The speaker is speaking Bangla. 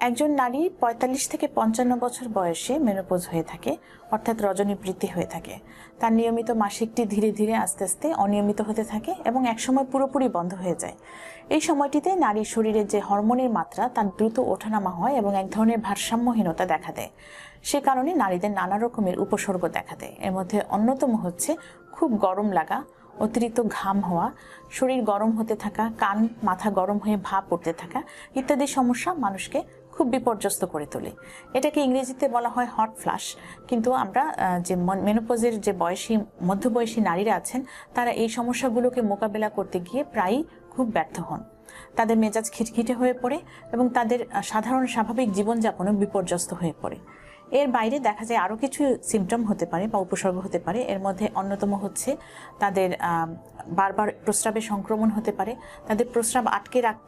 একজন নারী ৪৫ থেকে ৫৫ বছর বয়সে মেনোপজ হয়ে থাকে, অর্থাৎ রজনী বৃদ্ধি হয়ে থাকে। তার নিয়মিত মাসিকটি ধীরে ধীরে আস্তে আস্তে অনিয়মিত হতে থাকে এবং একসময় পুরোপুরি বন্ধ হয়ে যায়। এই সময়টিতে নারীর শরীরে যে হরমোনের মাত্রা তার দ্রুত ওঠানামা হয় এবং এক ধরনের ভারসাম্যহীনতা দেখা দেয়। সে কারণে নারীদের নানা রকমের উপসর্গ দেখা দেয়। এর মধ্যে অন্যতম হচ্ছে খুব গরম লাগা, অতিরিক্ত ঘাম হওয়া, শরীর গরম হতে থাকা, কান মাথা গরম হয়ে ভাপ উঠতে থাকা ইত্যাদি সমস্যা মানুষকে খুব বিপর্যস্ত করে তোলে। এটাকে ইংরেজিতে বলা হয় হট ফ্লাশ। কিন্তু আমরা যে মেনোপজের যে মধ্যবয়সী নারীরা আছেন তারা এই সমস্যাগুলোকে মোকাবেলা করতে গিয়ে প্রায়ই খুব ব্যর্থ হন। তাদের মেজাজ খিটখিটে হয়ে পড়ে এবং তাদের সাধারণ স্বাভাবিক জীবনযাপনও বিপর্যস্ত হয়ে পড়ে। এর বাইরে দেখা যায় আরও কিছু সিমটম হতে পারে বা উপসর্গ হতে পারে। এর মধ্যে অন্যতম হচ্ছে তাদের বারবার প্রস্রাবে সংক্রমণ হতে পারে, তাদের প্রস্রাব আটকে রাখতে